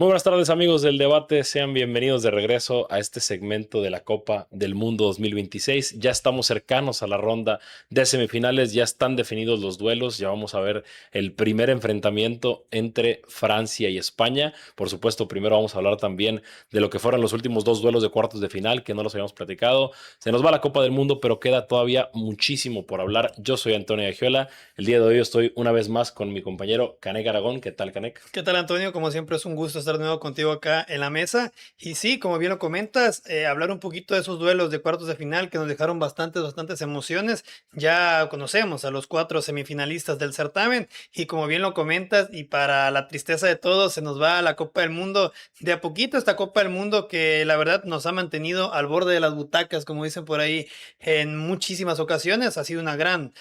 Muy buenas tardes amigos del debate, sean bienvenidos de regreso a este segmento de la Copa del Mundo 2026. Ya estamos cercanos a la ronda de semifinales, ya están definidos los duelos, ya vamos a ver el primer enfrentamiento entre Francia y España. Por supuesto, primero vamos a hablar también de lo que fueron los últimos dos duelos de cuartos de final, que no los habíamos platicado. Se nos va la Copa del Mundo, pero queda todavía muchísimo por hablar. Yo soy Antonio Agiola, el día de hoy estoy una vez más con mi compañero Canek Aragón. ¿Qué tal, Canek? ¿Qué tal, Antonio? Como siempre es un gusto estar de nuevo contigo acá en la mesa. Y sí, como bien lo comentas, hablar un poquito de esos duelos de cuartos de final que nos dejaron bastantes emociones. Ya conocemos a los cuatro semifinalistas del certamen y como bien lo comentas, y para la tristeza de todos, se nos va a la Copa del Mundo de a poquito, esta Copa del Mundo que la verdad nos ha mantenido al borde de las butacas, como dicen por ahí, en muchísimas ocasiones. Ha sido una gran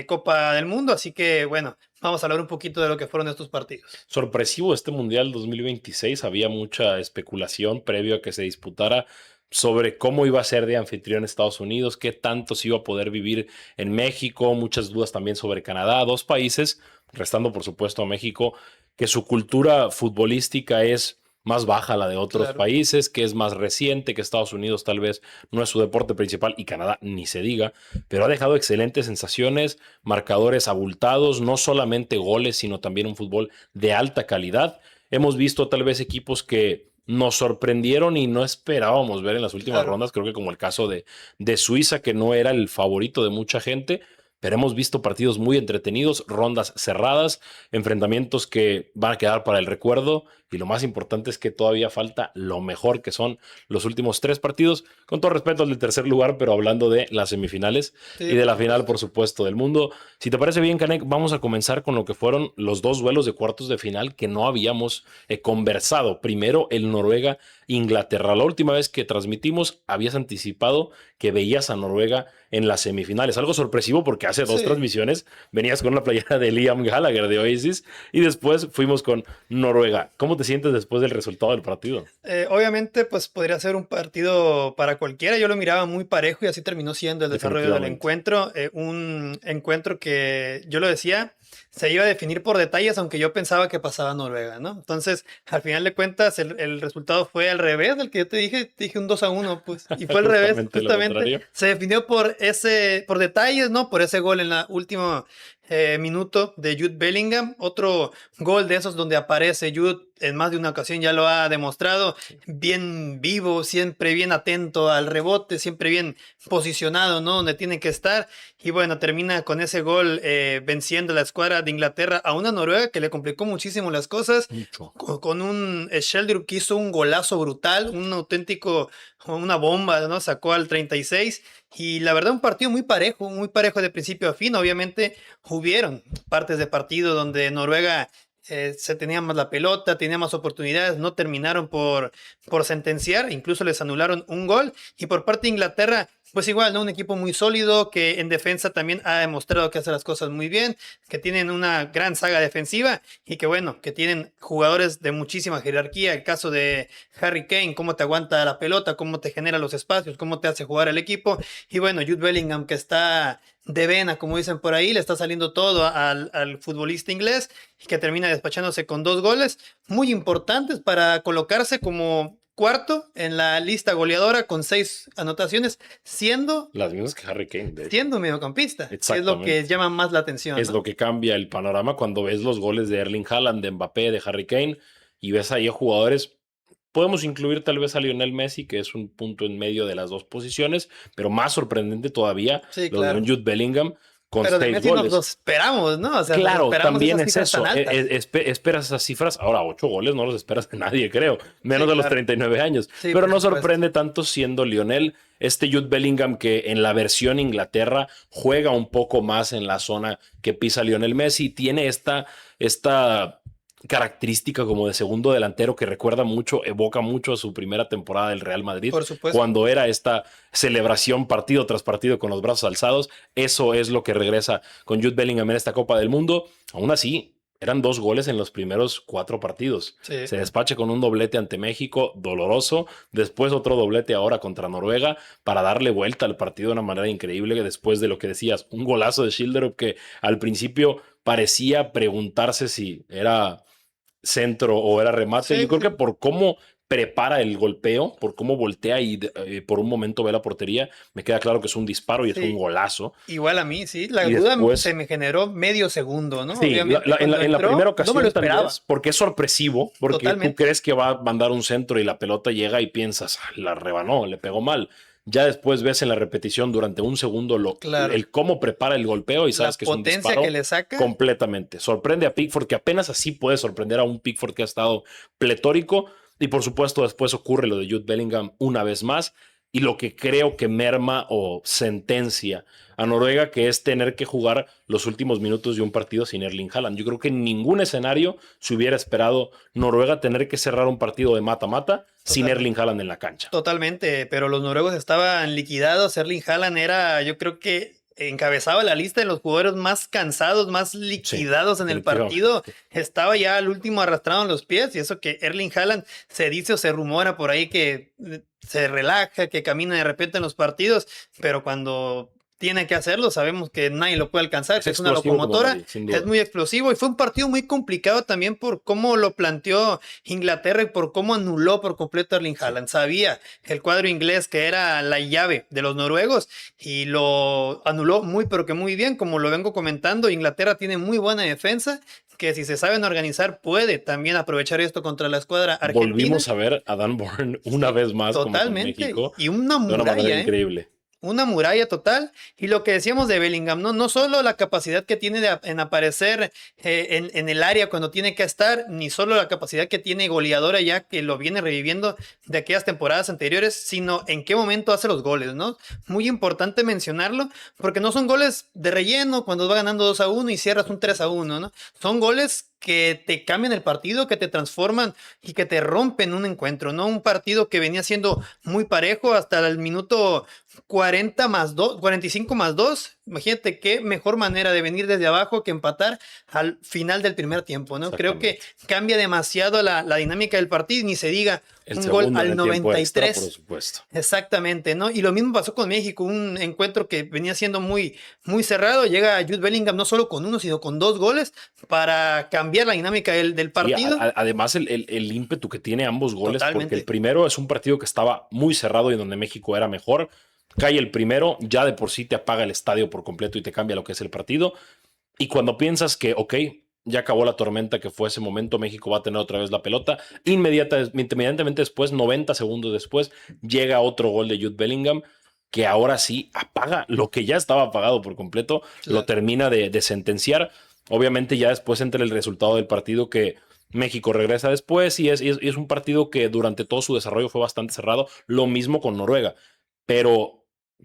Copa del Mundo, así que bueno. Vamos a hablar un poquito de lo que fueron estos partidos. Sorpresivo este Mundial 2026. Había mucha especulación previo a que se disputara sobre cómo iba a ser de anfitrión Estados Unidos, qué tanto se iba a poder vivir en México, muchas dudas también sobre Canadá, dos países, restando por supuesto a México, que su cultura futbolística es más baja a la de otros Claro. países, que es más reciente, que Estados Unidos tal vez no es su deporte principal y Canadá ni se diga, pero ha dejado excelentes sensaciones, marcadores abultados, no solamente goles, sino también un fútbol de alta calidad. Hemos visto tal vez equipos que nos sorprendieron y no esperábamos ver en las últimas Claro. rondas, creo que como el caso de Suiza, que no era el favorito de mucha gente, pero hemos visto partidos muy entretenidos, rondas cerradas, enfrentamientos que van a quedar para el recuerdo y lo más importante es que todavía falta lo mejor que son los últimos tres partidos, con todo respeto al del tercer lugar, pero hablando de las semifinales y Sí, de por la final, supuesto. por supuesto, del mundo. Si te parece bien, Canek, vamos a comenzar con lo que fueron los dos duelos de cuartos de final que no habíamos conversado. Primero, el Noruega-Inglaterra. La última vez que transmitimos, habías anticipado que veías a Noruega en las semifinales. Algo sorpresivo porque hace dos Sí. transmisiones venías con una playera de Liam Gallagher de Oasis y después fuimos con Noruega. ¿Cómo te sientes después del resultado del partido? Obviamente, pues podría ser un partido para cualquiera. Yo lo miraba muy parejo y así terminó siendo el desarrollo del Definitivamente. encuentro. Un encuentro que yo lo decía, se iba a definir por detalles, aunque yo pensaba que pasaba Noruega, ¿no? Entonces, al final de cuentas, el resultado fue al revés del que yo te dije un 2-1, pues. Y fue al revés, Justamente lo justamente. contrario. Se definió por detalles, ¿no? Por ese gol en la última minuto de Jude Bellingham. Otro gol de esos donde aparece Jude en más de una ocasión, ya lo ha demostrado, bien vivo, siempre bien atento al rebote, siempre bien posicionado, ¿no? Donde tiene que estar. Y bueno, termina con ese gol venciendo a la escuadra de Inglaterra a una Noruega que le complicó muchísimo las cosas. Mucho. Con un Sheldrup que hizo un golazo brutal, un auténtico, una bomba, ¿no? Sacó al 36 y la verdad un partido muy parejo de principio a fin. Obviamente hubieron partes de partido donde Noruega se tenía más la pelota, tenía más oportunidades, no terminaron por sentenciar, incluso les anularon un gol. Y por parte de Inglaterra, pues igual, ¿no? Un equipo muy sólido que en defensa también ha demostrado que hace las cosas muy bien, que tienen una gran saga defensiva y que bueno, que tienen jugadores de muchísima jerarquía. El caso de Harry Kane, cómo te aguanta la pelota, cómo te genera los espacios, cómo te hace jugar el equipo. Y bueno, Jude Bellingham que está de vena, como dicen por ahí, le está saliendo todo al futbolista inglés y que termina despachándose con dos goles muy importantes para colocarse como cuarto en la lista goleadora con 6 anotaciones, siendo, Las mismas que Harry Kane, de hecho. siendo mediocampista, que es lo que Exactamente. llama más la atención, Es lo ¿no? que cambia el panorama cuando ves los goles de Erling Haaland, de Mbappé, de Harry Kane y ves ahí a jugadores. Podemos incluir tal vez a Lionel Messi, que es un punto en medio de las dos posiciones, pero más sorprendente todavía Sí, lo de un claro. Jude Bellingham con Pero de seis Messi nos lo goles. esperamos, ¿no? O sea, nos Claro, esperamos también esas es cifras tan eso. altas. Esperas esas cifras. Ahora, 8 goles no los esperas de nadie, creo. Sí, Menos de los claro. 39 años. Sí, Pero por no supuesto. sorprende tanto siendo Lionel. Este Jude Bellingham que en la versión Inglaterra juega un poco más en la zona que pisa Lionel Messi. Tiene esta característica como de segundo delantero que recuerda mucho, evoca mucho a su primera temporada del Real Madrid, Por supuesto. cuando era esta celebración partido tras partido con los brazos alzados. Eso es lo que regresa con Jude Bellingham en esta Copa del Mundo. Aún así, eran 2 goles en los primeros 4 partidos. Sí. Se despacha con un doblete ante México, doloroso. Después otro doblete ahora contra Noruega para darle vuelta al partido de una manera increíble. Después de lo que decías, un golazo de Schilderup que al principio parecía preguntarse si era centro o era remate. Sí, Yo creo que sí. por cómo prepara el golpeo, por cómo voltea y por un momento ve la portería, me queda claro que es un disparo y es un Sí, golazo. igual a mí, sí. La Y duda se después, me generó medio segundo, ¿no? sí, Obviamente, cuando en la primera entró, no me lo ocasión tal esperaba. vez, porque es sorpresivo, porque tú Totalmente. crees que va a mandar un centro y la pelota llega y piensas, "Ah, la rebanó, le pegó mal". Ya después ves en la repetición durante un segundo Claro. el cómo prepara el golpeo y La sabes que es un potencia que disparo le saca. completamente. Sorprende a Pickford, que apenas así puede sorprender a un Pickford que ha estado pletórico. Y por supuesto, después ocurre lo de Jude Bellingham una vez más. Y lo que creo que merma o sentencia a Noruega, que es tener que jugar los últimos minutos de un partido sin Erling Haaland. Yo creo que en ningún escenario se hubiera esperado Noruega tener que cerrar un partido de mata-mata sin Erling Totalmente. Haaland en la cancha. Totalmente, pero los noruegos estaban liquidados. Erling Haaland era, yo creo que encabezaba la lista de los jugadores más cansados, más Sí, liquidados en el partido. definitivamente. Estaba ya al último arrastrado en los pies y eso que Erling Haaland se dice o se rumora por ahí que se relaja, que camina de repente en los partidos, pero cuando tiene que hacerlo, sabemos que nadie lo puede alcanzar, Es que es una explosivo como locomotora, nadie, sin es duda. muy explosivo y fue un partido muy complicado también por cómo lo planteó Inglaterra y por cómo anuló por completo a Erling Sí. Haaland. Sabía el cuadro inglés que era la llave de los noruegos y lo anuló muy pero que muy bien, como lo vengo comentando. Inglaterra tiene muy buena defensa, que si se saben organizar puede también aprovechar esto contra la escuadra argentina. Volvimos a ver a Dan Burn una Sí, vez más, como con totalmente. México, Y una de una manera muralla, ¿eh? increíble. Una muralla total. Y lo que decíamos de Bellingham, no, no solo la capacidad que tiene en aparecer en el área cuando tiene que estar, ni solo la capacidad que tiene goleadora ya que lo viene reviviendo de aquellas temporadas anteriores, sino en qué momento hace los goles, ¿no? Muy importante mencionarlo, porque no son goles de relleno cuando va ganando 2-1 y cierras un 3-1, ¿no? Son goles que te cambian el partido, que te transforman y que te rompen un encuentro, ¿no? Un partido que venía siendo muy parejo hasta el minuto 40 más 2, 45 más 2. Imagínate qué mejor manera de venir desde abajo que empatar al final del primer tiempo, ¿no? Creo que Exactamente. cambia demasiado la dinámica del partido, ni se diga El un gol segundo en al el tiempo noventa y extra, por tres supuesto. Exactamente, ¿no? Y lo mismo pasó con México, un encuentro que venía siendo muy, muy cerrado. Llega Jude Bellingham no solo con uno, sino con dos goles para cambiar la dinámica del Sí, partido. además el ímpetu que tiene ambos goles, porque el Totalmente, primero es un partido que estaba muy cerrado y donde México era mejor. Cae el primero, ya de por sí te apaga el estadio por completo y te cambia lo que es el partido. Y cuando piensas que, ok, ya acabó la tormenta que fue ese momento, México va a tener otra vez la pelota, inmediatamente después, 90 segundos después, llega otro gol de Jude Bellingham que ahora sí apaga lo que ya estaba apagado por completo, lo claro. termina de sentenciar. Obviamente ya después entra el resultado del partido que México regresa después y es un partido que durante todo su desarrollo fue bastante cerrado, lo mismo con Noruega, pero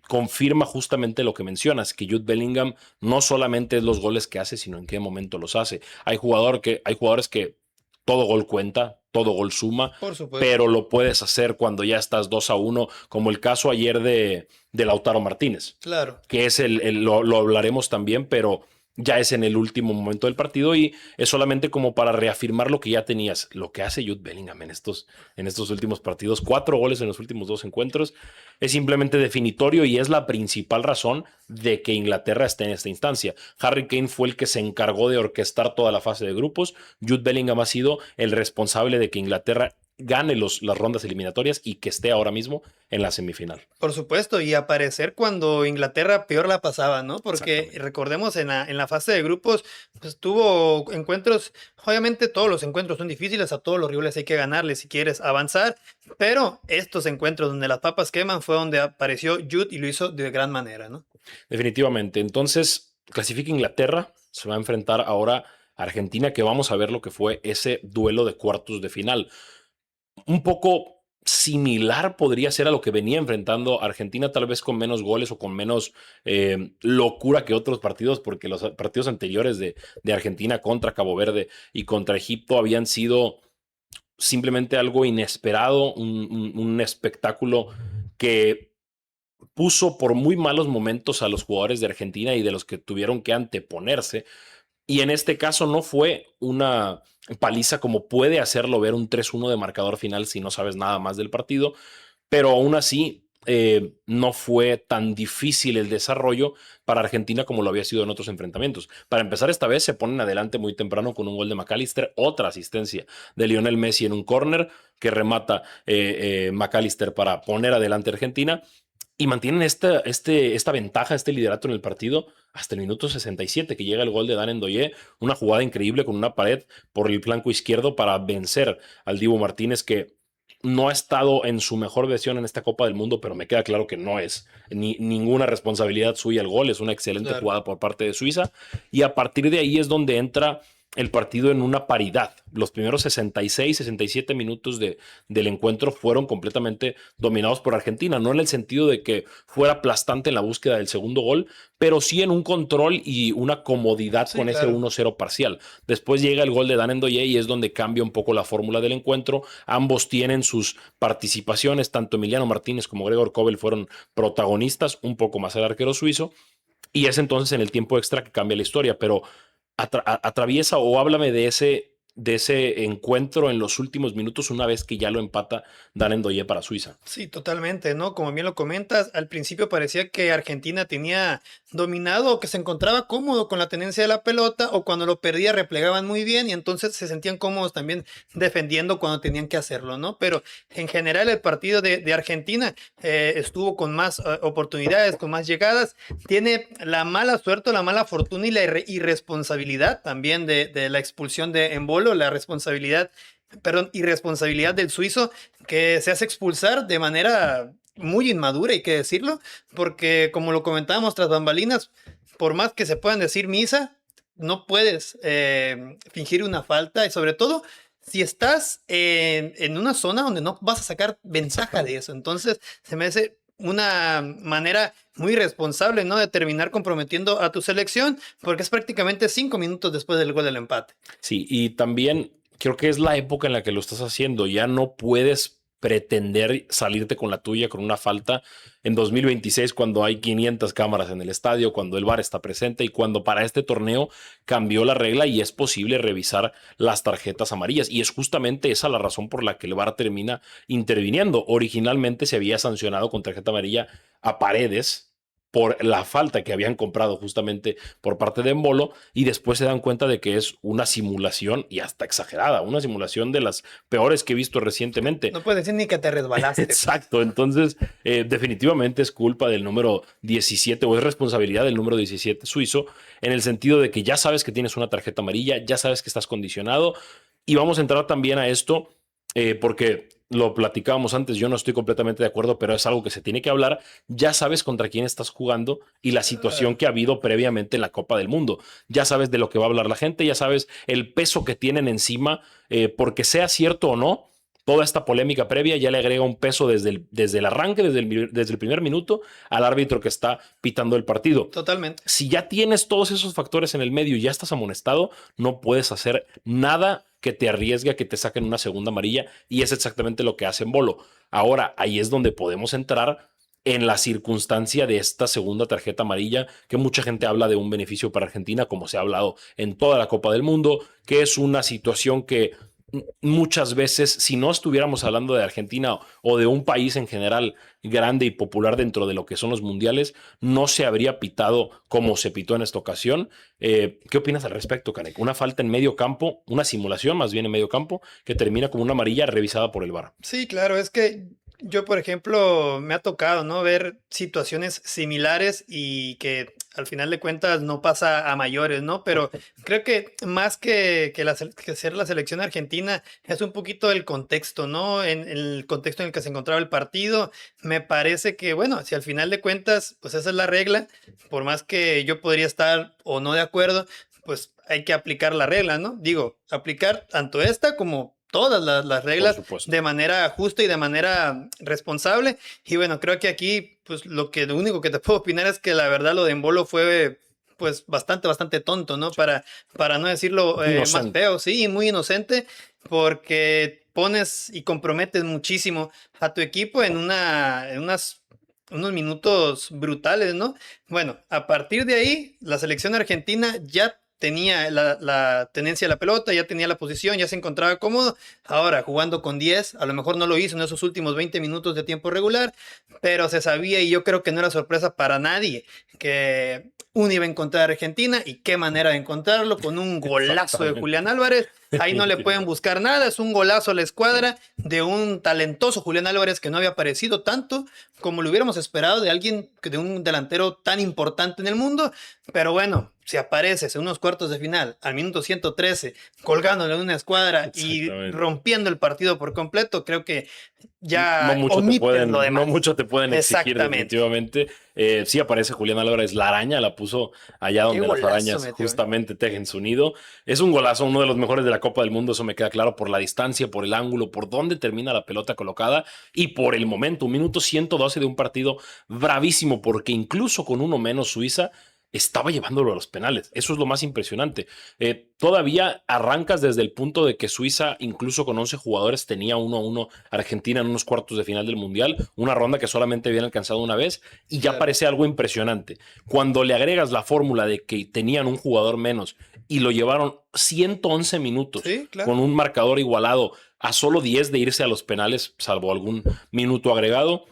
confirma justamente lo que mencionas, que Jude Bellingham no solamente es los goles que hace, sino en qué momento los hace. Hay jugadores que todo gol cuenta, todo gol suma, Por supuesto, pero lo puedes hacer cuando ya estás 2-1, como el caso ayer de Lautaro Martínez, claro. que es lo hablaremos también, pero ya es en el último momento del partido y es solamente como para reafirmar lo que ya tenías, lo que hace Jude Bellingham en estos últimos partidos, 4 goles en los últimos 2 encuentros, es simplemente definitorio y es la principal razón de que Inglaterra esté en esta instancia. Harry Kane fue el que se encargó de orquestar toda la fase de grupos, Jude Bellingham ha sido el responsable de que Inglaterra gane las rondas eliminatorias y que esté ahora mismo en la semifinal. Por supuesto, y aparecer cuando Inglaterra peor la pasaba, ¿no? Porque Exactamente. recordemos en la fase de grupos, pues tuvo encuentros, obviamente todos los encuentros son difíciles, a todos los rivales hay que ganarles si quieres avanzar, pero estos encuentros donde las papas queman fue donde apareció Jude y lo hizo de gran manera, ¿no? Definitivamente. Entonces, clasifica Inglaterra, se va a enfrentar ahora a Argentina, que vamos a ver lo que fue ese duelo de cuartos de final. Un poco similar podría ser a lo que venía enfrentando Argentina, tal vez con menos goles o con menos locura que otros partidos, porque los partidos anteriores de Argentina contra Cabo Verde y contra Egipto habían sido simplemente algo inesperado, un espectáculo que puso por muy malos momentos a los jugadores de Argentina y de los que tuvieron que anteponerse. Y en este caso no fue una paliza como puede hacerlo ver un 3-1 de marcador final si no sabes nada más del partido, pero aún así no fue tan difícil el desarrollo para Argentina como lo había sido en otros enfrentamientos. Para empezar, esta vez se ponen adelante muy temprano con un gol de McAllister, otra asistencia de Lionel Messi en un córner que remata McAllister para poner adelante a Argentina y mantienen esta ventaja, este liderato en el partido hasta el minuto 67, que llega el gol de Dan Ndoye, una jugada increíble con una pared por el flanco izquierdo para vencer al Dibu Martínez, que no ha estado en su mejor versión en esta Copa del Mundo, pero me queda claro que no es ninguna responsabilidad suya el gol, es una excelente Claro. jugada por parte de Suiza, y a partir de ahí es donde entra el partido en una paridad. Los primeros 66, 67 minutos del encuentro fueron completamente dominados por Argentina, no en el sentido de que fuera aplastante en la búsqueda del segundo gol, pero sí en un control y una comodidad Sí, con ese claro. 1-0 parcial. Después llega el gol de Dan Ndoye y es donde cambia un poco la fórmula del encuentro. Ambos tienen sus participaciones, tanto Emiliano Martínez como Gregor Kobel fueron protagonistas, un poco más el arquero suizo, y es entonces en el tiempo extra que cambia la historia, pero atraviesa o háblame de ese encuentro en los últimos minutos una vez que ya lo empata Dan Ndoye para Suiza. Sí, totalmente, ¿no? Como bien lo comentas, al principio parecía que Argentina tenía dominado o que se encontraba cómodo con la tenencia de la pelota o cuando lo perdía replegaban muy bien y entonces se sentían cómodos también defendiendo cuando tenían que hacerlo, ¿no? Pero en general el partido de Argentina estuvo con más oportunidades, con más llegadas. Tiene la mala suerte, la mala fortuna y la irresponsabilidad también de la expulsión de Embolo, la responsabilidad, perdón, irresponsabilidad del suizo que se hace expulsar de manera muy inmadura, hay que decirlo, porque como lo comentábamos tras bambalinas, por más que se puedan decir misa, no puedes fingir una falta y sobre todo si estás en una zona donde no vas a sacar ventaja de eso. Entonces se me hace una manera muy responsable, ¿no? De terminar comprometiendo a tu selección, porque es prácticamente 5 minutos después del gol del empate. Sí, y también creo que es la época en la que lo estás haciendo. Ya no puedes pretender salirte con la tuya con una falta en 2026 cuando hay 500 cámaras en el estadio, cuando el VAR está presente y cuando para este torneo cambió la regla y es posible revisar las tarjetas amarillas. Y es justamente esa la razón por la que el VAR termina interviniendo. Originalmente se había sancionado con tarjeta amarilla a Paredes por la falta que habían comprado justamente por parte de Embolo y después se dan cuenta de que es una simulación y hasta exagerada, una simulación de las peores que he visto recientemente. No puedes decir ni que te resbalaste. Exacto, entonces definitivamente es culpa del número 17 o es responsabilidad del número 17 suizo en el sentido de que ya sabes que tienes una tarjeta amarilla, ya sabes que estás condicionado y vamos a entrar también a esto porque lo platicábamos antes, yo no estoy completamente de acuerdo, pero es algo que se tiene que hablar. Ya sabes contra quién estás jugando y la situación Claro. que ha habido previamente en la Copa del Mundo. Ya sabes de lo que va a hablar la gente, ya sabes el peso que tienen encima, porque sea cierto o no. Toda esta polémica previa ya le agrega un peso desde el arranque, desde el primer minuto, al árbitro que está pitando el partido. Totalmente. Si ya tienes todos esos factores en el medio y ya estás amonestado, no puedes hacer nada que te arriesgue a que te saquen una segunda amarilla y es exactamente lo que hace Bolo. Ahora, ahí es donde podemos entrar en la circunstancia de esta segunda tarjeta amarilla, que mucha gente habla de un beneficio para Argentina, como se ha hablado en toda la Copa del Mundo, que es una situación que muchas veces, si no estuviéramos hablando de Argentina o de un país en general grande y popular dentro de lo que son los mundiales, no se habría pitado como se pitó en esta ocasión. ¿Qué opinas al respecto, Canek? Una falta en medio campo, una simulación más bien en medio campo, que termina como una amarilla revisada por el VAR. Sí, claro, es que yo, por ejemplo, me ha tocado, ¿no? Ver situaciones similares y que al final de cuentas no pasa a mayores, ¿no? Pero creo que más que ser la selección argentina es un poquito el contexto, ¿no? En el contexto en el que se encontraba el partido, me parece que, bueno, si al final de cuentas, pues esa es la regla, por más que yo podría estar o no de acuerdo, pues hay que aplicar la regla, ¿no? Digo, aplicar tanto esta como todas las Por reglas supuesto. de manera justa y de manera responsable. Y bueno, creo que aquí, pues lo único que te puedo opinar es que la verdad lo de Embolo fue pues bastante tonto, ¿no? Para no decirlo más Inocente. feo, sí, y muy inocente, porque pones y comprometes muchísimo a tu equipo unos minutos brutales, ¿no? Bueno, a partir de ahí, la selección argentina ya tenía la tenencia de la pelota, ya tenía la posición, ya se encontraba cómodo. Ahora, jugando con 10, a lo mejor no lo hizo en esos últimos 20 minutos de tiempo regular, pero se sabía y yo creo que no era sorpresa para nadie que uno iba a encontrar a Argentina y qué manera de encontrarlo con un golazo de Exactamente. Julián Álvarez. Ahí no le pueden buscar nada, es un golazo a la escuadra de un talentoso Julián Álvarez que no había aparecido tanto como lo hubiéramos esperado de alguien, de un delantero tan importante en el mundo. Pero bueno, si apareces en unos cuartos de final al minuto 113 colgándole en una escuadra y Exactamente. rompiendo el partido por completo, creo que No ya mucho te omites lo pueden, no demás. mucho te pueden exigir Exactamente. definitivamente. Sí aparece Julián Álvarez, la araña, la puso allá Qué donde las golazo arañas metió, ¿eh? justamente tejen su nido. Es un golazo, uno de los mejores de la Copa del Mundo, eso me queda claro por la distancia, por el ángulo, por dónde termina la pelota colocada y por el momento. Un minuto 112 de un partido bravísimo, porque incluso con uno menos Suiza estaba llevándolo a los penales. Eso es lo más impresionante. Todavía arrancas desde el punto de que Suiza, incluso con 11 jugadores, tenía 1-1 Argentina en unos cuartos de final del Mundial, una ronda que solamente habían alcanzado una vez, y ya Claro. parece algo impresionante. Cuando le agregas la fórmula de que tenían un jugador menos y lo llevaron 111 minutos Sí, claro. con un marcador igualado a solo 10 de irse a los penales, salvo algún minuto agregado,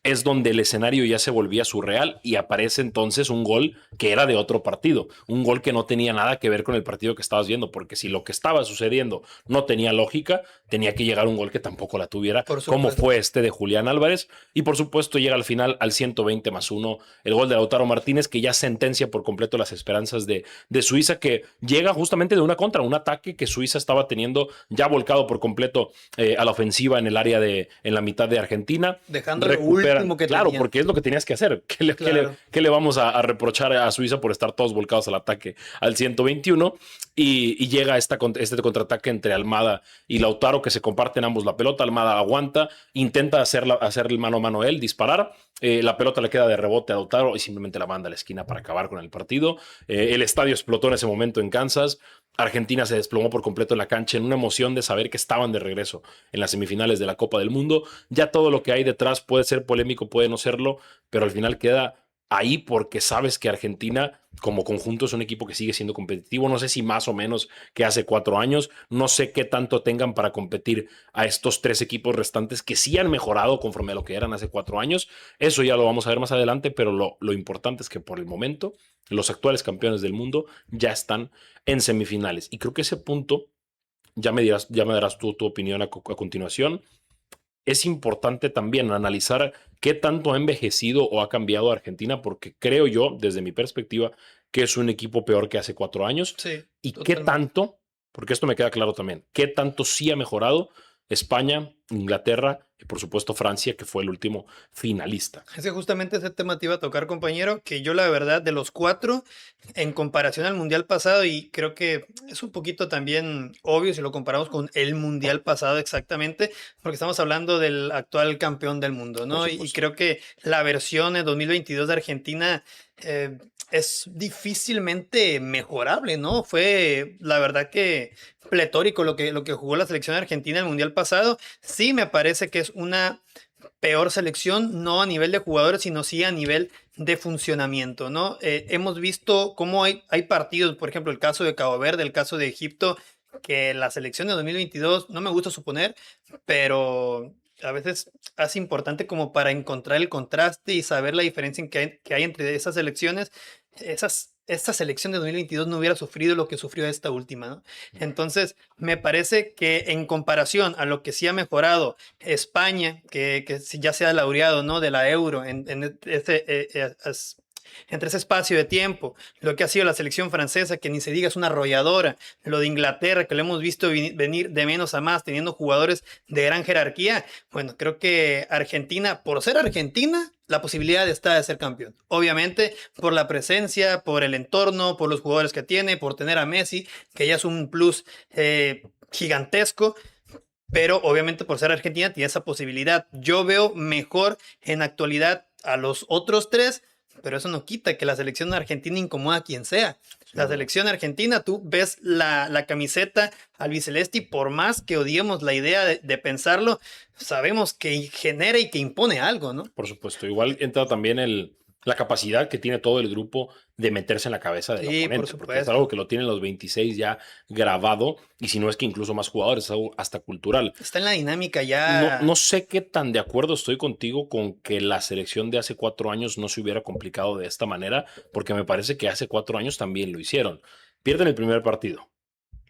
es donde el escenario ya se volvía surreal y aparece entonces un gol que era de otro partido, un gol que no tenía nada que ver con el partido que estabas viendo, porque si lo que estaba sucediendo no tenía lógica, tenía que llegar un gol que tampoco la tuviera, Por como supuesto. fue este de Julián Álvarez, y por supuesto llega al final al 120+1 el gol de Lautaro Martínez, que ya sentencia por completo las esperanzas de Suiza, que llega justamente de una contra, un ataque que Suiza estaba teniendo ya volcado por completo a la ofensiva en el área en la mitad de Argentina. Dejando lo Recuperan, último que claro, tenían. porque es lo que tenías que hacer. Claro. Qué le vamos a reprochar a Suiza por estar todos volcados al ataque al 121? Y llega este contraataque entre Almada y Lautaro, que se comparten ambos la pelota. Almada aguanta, intenta hacer el mano a mano él, disparar. La pelota le queda de rebote a Lautaro y simplemente la manda a la esquina para acabar con el partido. El estadio explotó en ese momento en Kansas. Argentina se desplomó por completo en la cancha en una emoción de saber que estaban de regreso en las semifinales de la Copa del Mundo. Ya todo lo que hay detrás puede ser polémico, puede no serlo, pero al final queda ahí porque sabes que Argentina como conjunto es un equipo que sigue siendo competitivo. No sé si más o menos que hace 4 años. No sé qué tanto tengan para competir a estos tres equipos restantes que sí han mejorado conforme a lo que eran hace 4 años. Eso ya lo vamos a ver más adelante, pero lo importante es que por el momento los actuales campeones del mundo ya están en semifinales. Y creo que ese punto, ya me darás tu opinión a continuación. Es importante también analizar qué tanto ha envejecido o ha cambiado Argentina, porque creo yo, desde mi perspectiva, que es un equipo peor que hace 4 años. Sí, Y qué totalmente. tanto, porque esto me queda claro también, qué tanto sí ha mejorado España, Inglaterra y por supuesto Francia, que fue el último finalista. Es que justamente ese tema te iba a tocar, compañero, que yo la verdad de los cuatro, en comparación al mundial pasado, y creo que es un poquito también obvio si lo comparamos con el mundial pasado exactamente, porque estamos hablando del actual campeón del mundo, Por ¿no? Y supuesto. creo que la versión en 2022 de Argentina es difícilmente mejorable, ¿no? Fue la verdad que pletórico lo que jugó la selección argentina en el mundial pasado. Sí me parece que es una peor selección, no a nivel de jugadores, sino sí a nivel de funcionamiento, ¿no? Hemos visto cómo hay partidos, por ejemplo, el caso de Cabo Verde, el caso de Egipto, que la selección de 2022, no me gusta suponer, pero a veces es importante como para encontrar el contraste y saber la diferencia que hay entre esas selecciones. Esta selección de 2022 no hubiera sufrido lo que sufrió esta última, ¿no? Entonces, me parece que en comparación a lo que sí ha mejorado España, que sí ya se ha laureado, ¿no? De la Euro entre ese espacio de tiempo, lo que ha sido la selección francesa, que ni se diga es una arrolladora, lo de Inglaterra, que lo hemos visto venir de menos a más, teniendo jugadores de gran jerarquía. Bueno, creo que Argentina, por ser Argentina, la posibilidad está de ser campeón. Obviamente, por la presencia, por el entorno, por los jugadores que tiene, por tener a Messi, que ya es un plus gigantesco. Pero obviamente por ser Argentina tiene esa posibilidad. Yo veo mejor en actualidad a los otros tres, pero eso no quita que la selección argentina incomoda a quien sea. Sin La duda. selección argentina, tú ves la camiseta albiceleste y por más que odiemos la idea de pensarlo, sabemos que genera y que impone algo, ¿no? Por supuesto. Igual entra también la capacidad que tiene todo el grupo de meterse en la cabeza del Sí, por oponente, porque es algo supuesto. que lo tienen los 26 ya grabado, y si no es que incluso más jugadores, es algo hasta cultural. Está en la dinámica No, no ya. sé qué tan de acuerdo estoy contigo con que la selección de hace 4 años no se hubiera complicado de esta manera, porque me parece que hace 4 años también lo hicieron. Pierden el primer partido.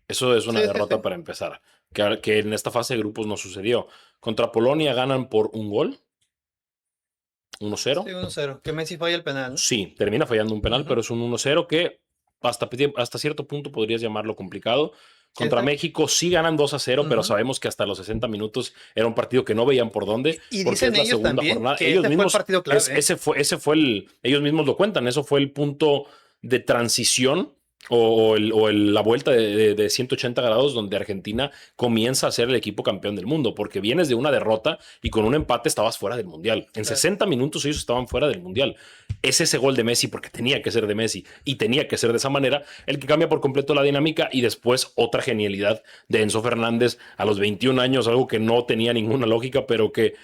Eso es una Sí, sí, derrota sí. para empezar, que en esta fase de grupos no sucedió. Contra Polonia ganan por un gol, Sí, 1-0. 1-0. Que Messi falla el penal, Sí, termina fallando un ¿no? penal, Ujú. pero es un 1-0 que hasta cierto punto podrías llamarlo complicado. Sí, Contra está. México sí ganan 2-0, pero Ujú. sabemos que hasta los 60 minutos era un partido que no veían por dónde, Y porque dicen es la ellos segunda también jornada. que Ellos ese fue el mismos, partido clave, ¿eh? ellos mismos lo cuentan, eso fue el punto de transición la vuelta de 180 grados donde Argentina comienza a ser el equipo campeón del mundo, porque vienes de una derrota y con un empate estabas fuera del Mundial. En Claro. 60 minutos ellos estaban fuera del Mundial. Es ese gol de Messi, porque tenía que ser de Messi y tenía que ser de esa manera, el que cambia por completo la dinámica, y después otra genialidad de Enzo Fernández a los 21 años, algo que no tenía ninguna lógica, pero que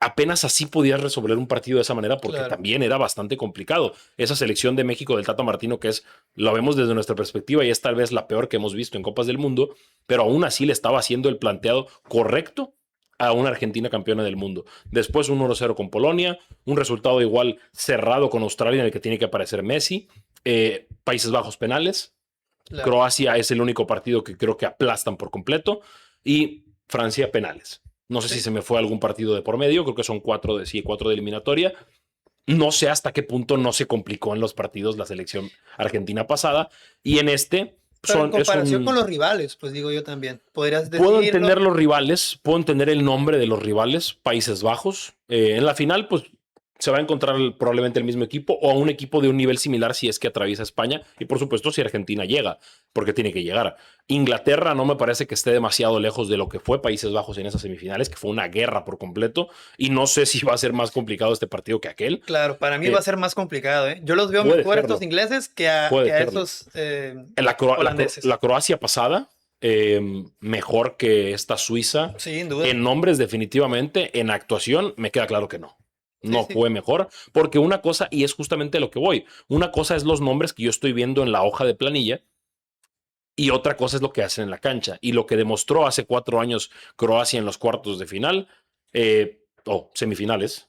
apenas así podías resolver un partido de esa manera, porque Claro. también era bastante complicado. Esa selección de México del Tata Martino, que es, lo vemos desde nuestra perspectiva y es tal vez la peor que hemos visto en Copas del Mundo, pero aún así le estaba haciendo el planteado correcto a una Argentina campeona del mundo. Después un 1-0 con Polonia, un resultado igual cerrado con Australia en el que tiene que aparecer Messi, Países Bajos penales, Claro. Croacia es el único partido que creo que aplastan por completo, y Francia penales. No sé si Sí. se me fue algún partido de por medio, creo que son cuatro de eliminatoria. No sé hasta qué punto no se complicó en los partidos la selección argentina pasada, y en este Pero en es comparación con un... los rivales, pues digo yo también. Podrías Puedo entender decirlo. los rivales, puedo entender el nombre de los rivales, Países Bajos. En la final, pues se va a encontrar probablemente el mismo equipo o a un equipo de un nivel similar si es que atraviesa España, y por supuesto si Argentina llega, porque tiene que llegar. Inglaterra no me parece que esté demasiado lejos de lo que fue Países Bajos en esas semifinales, que fue una guerra por completo, y no sé si va a ser más complicado este partido que aquel. Claro, para mí va a Eh, ser más complicado, ¿eh? Yo los veo puede mejor a estos serlo, ingleses que a, puede que a serlo. esos La holandeses. Croacia pasada, mejor que esta Suiza. Sin duda. En nombres, definitivamente. En actuación, me queda claro que no. Sí, No sí. fue mejor, porque una cosa, y es justamente a lo que voy, una cosa es los nombres que yo estoy viendo en la hoja de planilla, y otra cosa es lo que hacen en la cancha. Y lo que demostró hace 4 años Croacia en los cuartos de final, semifinales,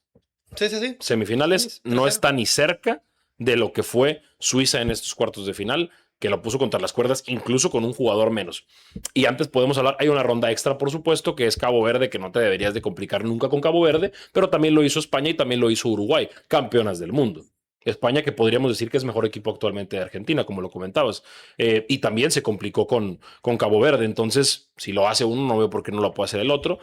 Sí, sí, sí. Sí, semifinales, no 3-0. está ni cerca de lo que fue Suiza en estos cuartos de final, que lo puso contra las cuerdas, incluso con un jugador menos. Y antes podemos hablar, hay una ronda extra, por supuesto, que es Cabo Verde, que no te deberías de complicar nunca con Cabo Verde, pero también lo hizo España y también lo hizo Uruguay, campeonas del mundo. España, que podríamos decir que es mejor equipo actualmente de Argentina, como lo comentabas, y también se complicó con Cabo Verde. Entonces, si lo hace uno, no veo por qué no lo puede hacer el otro.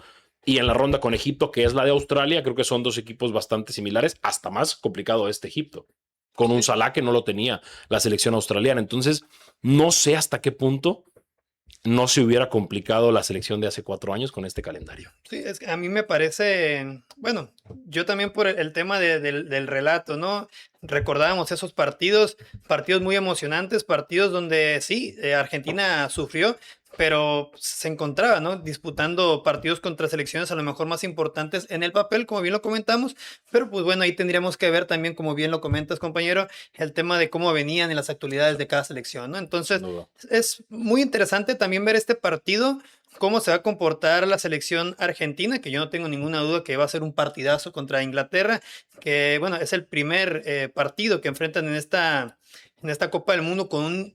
Y en la ronda con Egipto, que es la de Australia, creo que son dos equipos bastante similares, hasta más complicado este Egipto, con un Sí. Salah que no lo tenía la selección australiana. Entonces, no sé hasta qué punto no se hubiera complicado la selección de hace 4 años con este calendario. Sí, es que a mí me parece, bueno, yo también por el tema del relato, ¿no? Recordábamos esos partidos, partidos muy emocionantes, partidos donde sí, Argentina sufrió, pero se encontraba, ¿no? Disputando partidos contra selecciones a lo mejor más importantes en el papel, como bien lo comentamos, pero pues bueno, ahí tendríamos que ver también, como bien lo comentas, compañero, el tema de cómo venían en las actualidades de cada selección, ¿no? Sin Entonces, duda. es muy interesante también ver este partido cómo se va a comportar la selección argentina, que yo no tengo ninguna duda que va a ser un partidazo contra Inglaterra, que bueno, es el primer partido que enfrentan en esta Copa del Mundo con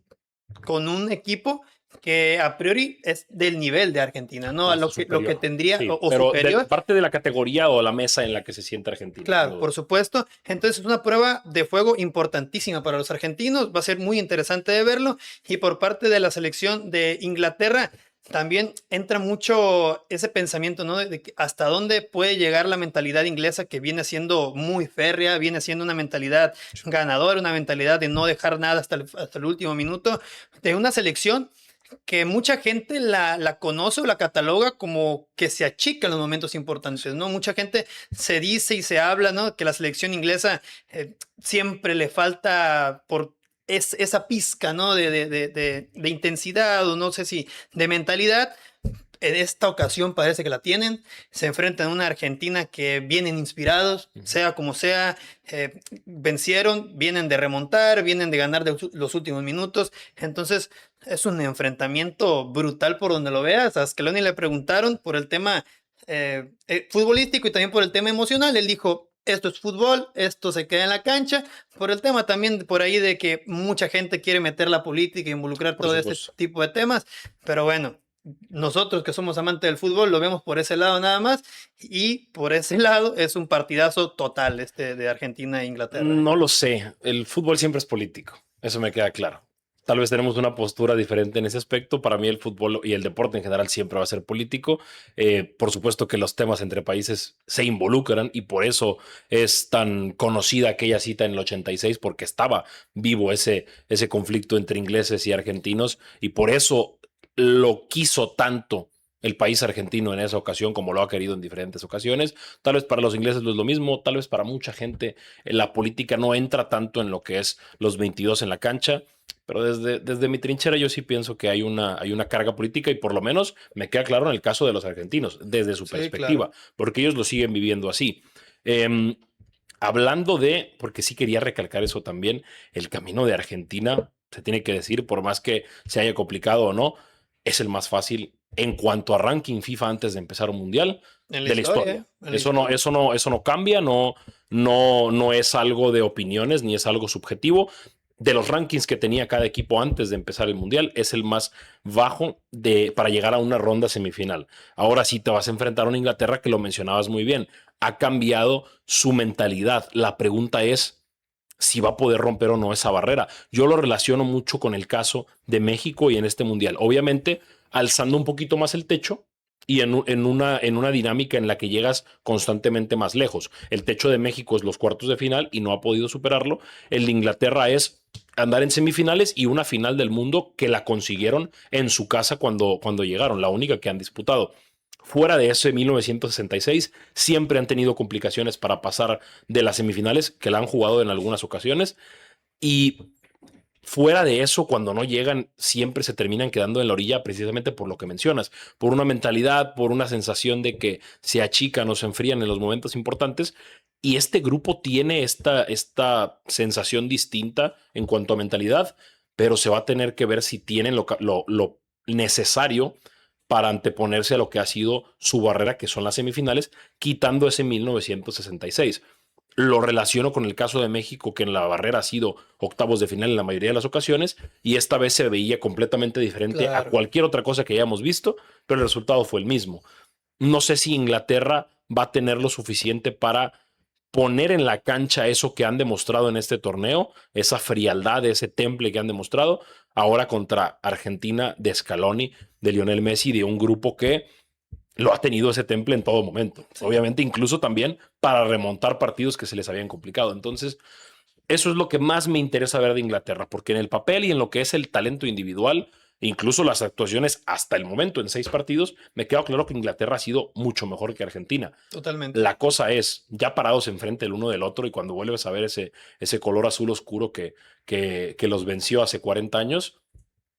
un equipo que a priori es del nivel de Argentina, ¿no? A Más lo que superior. tendría Sí, o pero de superior. parte de la categoría o la mesa en la que se siente Argentina, sin Claro, duda. por supuesto. Entonces es una prueba de fuego importantísima para los argentinos. Va a ser muy interesante de verlo. Y por parte de la selección de Inglaterra, también entra mucho ese pensamiento, ¿no? De que hasta dónde puede llegar la mentalidad inglesa que viene siendo muy férrea, viene siendo una mentalidad ganadora, una mentalidad de no dejar nada hasta el último minuto. De una selección que mucha gente la conoce o la cataloga como que se achica en los momentos importantes, ¿no? Mucha gente se dice y se habla, ¿no? Que la selección inglesa siempre le falta esa pizca, ¿no? De intensidad o no sé si de mentalidad. En esta ocasión parece que la tienen. Se enfrentan a una Argentina que vienen inspirados, sea como sea, vencieron, vienen de remontar, vienen de ganar de los últimos minutos. Entonces es un enfrentamiento brutal por donde lo veas. A Scaloni le preguntaron por el tema futbolístico y también por el tema emocional. Él dijo, esto es fútbol, esto se queda en la cancha, por el tema también por ahí de que mucha gente quiere meter la política e involucrar Por todo este supuesto. tipo de temas, pero bueno, nosotros que somos amantes del fútbol lo vemos por ese lado nada más y por ese lado es un partidazo total este de Argentina e Inglaterra. No lo sé. El fútbol siempre es político. Eso me queda claro. Tal vez tenemos una postura diferente en ese aspecto. Para mí el fútbol y el deporte en general siempre va a ser político. Por supuesto que los temas entre países se involucran y por eso es tan conocida aquella cita en el 86 porque estaba vivo ese conflicto entre ingleses y argentinos y por eso lo quiso tanto el país argentino en esa ocasión como lo ha querido en diferentes ocasiones. Tal vez para los ingleses no es lo mismo, tal vez para mucha gente la política no entra tanto en lo que es los 22 en la cancha. Pero desde mi trinchera yo sí pienso que hay una carga política y por lo menos me queda claro en el caso de los argentinos, desde su Sí, perspectiva, claro. porque ellos lo siguen viviendo así. Eh, Hablando de, porque sí quería recalcar eso también, el camino de Argentina, se tiene que decir, por más que se haya complicado o no, es el más fácil en cuanto a ranking FIFA antes de empezar un mundial En la de la historia, historia. ¿eh? En la historia. Eso no cambia, no es algo de opiniones ni es algo subjetivo. De los rankings que tenía cada equipo antes de empezar el mundial, es el más bajo para llegar a una ronda semifinal. Ahora sí te vas a enfrentar a una Inglaterra que lo mencionabas muy bien. Ha cambiado su mentalidad. La pregunta es si va a poder romper o no esa barrera. Yo lo relaciono mucho con el caso de México y en este mundial. Obviamente, alzando un poquito más el techo y en una dinámica en la que llegas constantemente más lejos. El techo de México es los cuartos de final y no ha podido superarlo. El de Inglaterra es andar en semifinales y una final del mundo que la consiguieron en su casa cuando llegaron, la única que han disputado. Fuera de ese 1966, siempre han tenido complicaciones para pasar de las semifinales, que la han jugado en algunas ocasiones. Y fuera de eso, cuando no llegan, siempre se terminan quedando en la orilla precisamente por lo que mencionas, por una mentalidad, por una sensación de que se achican o se enfrían en los momentos importantes. Y este grupo tiene esta sensación distinta en cuanto a mentalidad, pero se va a tener que ver si tienen lo necesario para anteponerse a lo que ha sido su barrera, que son las semifinales, quitando ese 1966. Lo relaciono con el caso de México, que en la barrera ha sido octavos de final en la mayoría de las ocasiones, y esta vez se veía completamente diferente a Claro. cualquier otra cosa que hayamos visto, pero el resultado fue el mismo. No sé si Inglaterra va a tener lo suficiente para poner en la cancha eso que han demostrado en este torneo, esa frialdad, ese temple que han demostrado, ahora contra Argentina de Scaloni, de Lionel Messi, de un grupo que lo ha tenido ese temple en todo momento. Sí. Obviamente, incluso también para remontar partidos que se les habían complicado. Entonces, eso es lo que más me interesa ver de Inglaterra, porque en el papel y en lo que es el talento individual, incluso las actuaciones hasta el momento en 6 partidos, me queda claro que Inglaterra ha sido mucho mejor que Argentina. Totalmente. La cosa es, ya parados enfrente el uno del otro y cuando vuelves a ver ese color azul oscuro que los venció hace 40 años,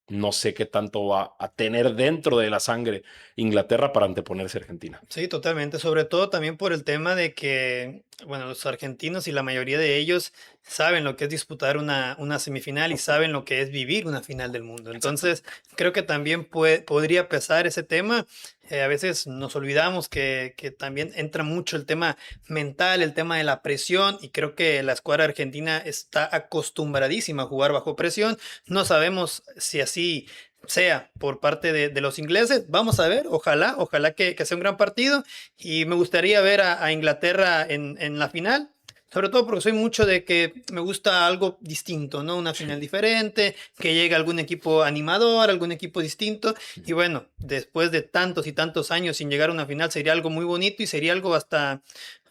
no sé qué tanto va a tener dentro de la sangre Inglaterra para anteponerse a Argentina. Sí, totalmente. Sobre todo también por el tema de que, bueno, los argentinos y la mayoría de ellos saben lo que es disputar una semifinal y saben lo que es vivir una final del mundo. Exacto. Entonces, creo que también podría pesar ese tema. A veces nos olvidamos que también entra mucho el tema mental, el tema de la presión, y creo que la escuadra argentina está acostumbradísima a jugar bajo presión. No sabemos si así sea por parte de los ingleses. Vamos a ver, ojalá que sea un gran partido y me gustaría ver a Inglaterra en la final. Sobre todo porque soy mucho de que me gusta algo distinto, ¿no? Una final Sí. diferente, que llegue algún equipo animador, algún equipo distinto. Y bueno, después de tantos y tantos años sin llegar a una final, sería algo muy bonito y sería algo hasta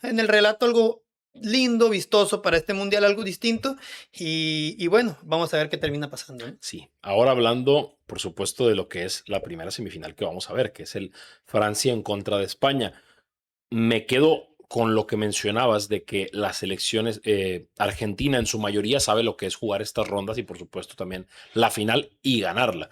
en el relato algo lindo, vistoso para este mundial, algo distinto. Y bueno, vamos a ver qué termina pasando, ¿no? Sí, ahora hablando, por supuesto, de lo que es la primera semifinal que vamos a ver, que es el Francia en contra de España. Me quedo con lo que mencionabas de que las selecciones, Argentina en su mayoría sabe lo que es jugar estas rondas y por supuesto también la final y ganarla.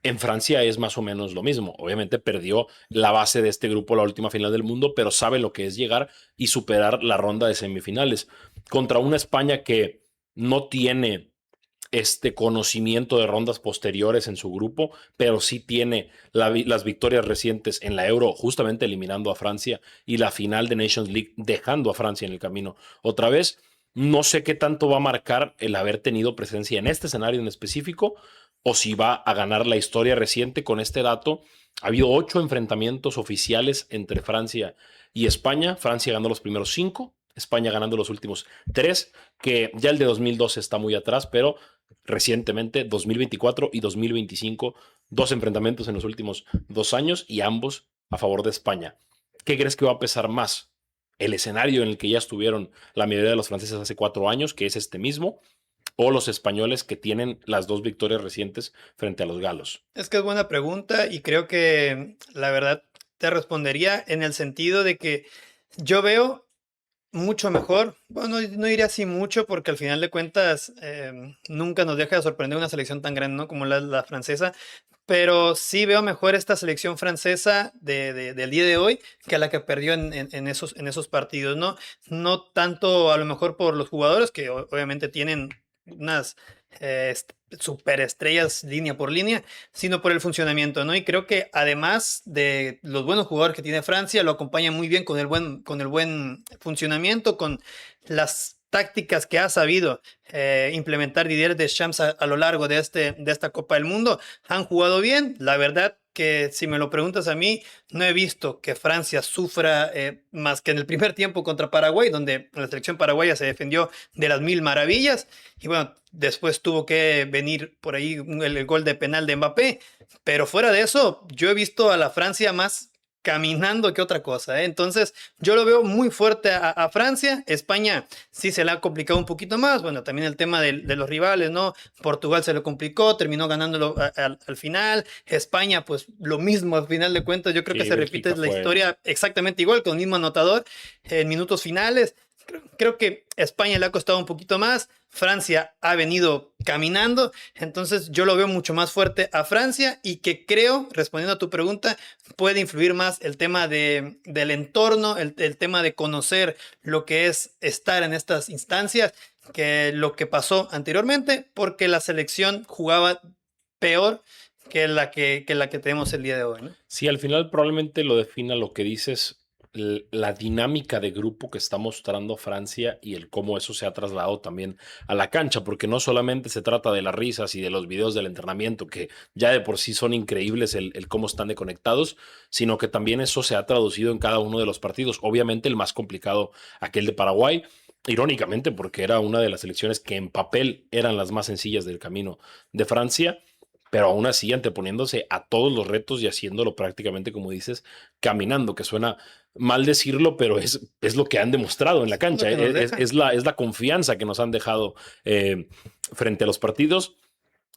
En Francia es más o menos lo mismo. Obviamente perdió la base de este grupo la última final del mundo, pero sabe lo que es llegar y superar la ronda de semifinales contra una España que no tiene este conocimiento de rondas posteriores en su grupo, pero sí tiene las victorias recientes en la Euro, justamente eliminando a Francia, y la final de Nations League, dejando a Francia en el camino. Otra vez, no sé qué tanto va a marcar el haber tenido presencia en este escenario en específico, o si va a ganar la historia reciente con este dato. Ha habido 8 enfrentamientos oficiales entre Francia y España. Francia ganó los primeros 5, España ganando los últimos 3, que ya el de 2012 está muy atrás, pero recientemente, 2024 y 2025, 2 enfrentamientos en los últimos 2 años y ambos a favor de España. ¿Qué crees que va a pesar más? ¿El escenario en el que ya estuvieron la mayoría de los franceses hace 4 años, que es este mismo, o los españoles que tienen las 2 victorias recientes frente a los galos? Es que es buena pregunta y creo que la verdad te respondería en el sentido de que yo veo mucho mejor, bueno, no diría así mucho porque al final de cuentas nunca nos deja de sorprender una selección tan grande, ¿no? Como la francesa, pero sí veo mejor esta selección francesa del día de hoy que la que perdió en esos partidos, ¿no? No tanto a lo mejor por los jugadores que obviamente tienen unas superestrellas línea por línea, sino por el funcionamiento, ¿no? Y creo que además de los buenos jugadores que tiene Francia, lo acompaña muy bien con el buen funcionamiento, con las tácticas que ha sabido implementar Didier Deschamps a lo largo de esta Copa del Mundo. Han jugado bien, la verdad que si me lo preguntas a mí, no he visto que Francia sufra más que en el primer tiempo contra Paraguay, donde la selección paraguaya se defendió de las mil maravillas. Y bueno, después tuvo que venir por ahí el gol de penal de Mbappé. Pero fuera de eso, yo he visto a la Francia más caminando que otra cosa, ¿eh? Entonces, yo lo veo muy fuerte a Francia. España sí se le ha complicado un poquito más. Bueno, también el tema de los rivales, ¿no? Portugal se lo complicó, terminó ganándolo al final. España, pues lo mismo al final de cuentas. Yo creo que Sí, se repite Bélgica la fue. historia exactamente igual, con el mismo anotador en minutos finales. Creo que España le ha costado un poquito más. Francia ha venido caminando, entonces yo lo veo mucho más fuerte a Francia y que creo, respondiendo a tu pregunta, puede influir más el tema del entorno, el tema de conocer lo que es estar en estas instancias que lo que pasó anteriormente, porque la selección jugaba peor que la que tenemos el día de hoy, ¿no? Sí, al final probablemente lo defina lo que dices, la dinámica de grupo que está mostrando Francia y el cómo eso se ha trasladado también a la cancha, porque no solamente se trata de las risas y de los videos del entrenamiento, que ya de por sí son increíbles el cómo están de conectados, sino que también eso se ha traducido en cada uno de los partidos. Obviamente el más complicado, aquel de Paraguay, irónicamente, porque era una de las selecciones que en papel eran las más sencillas del camino de Francia, pero aún así anteponiéndose a todos los retos y haciéndolo prácticamente, como dices, caminando, que suena mal decirlo, pero es lo que han demostrado en la Es lo cancha, que nos deja. es la confianza que nos han dejado frente a los partidos,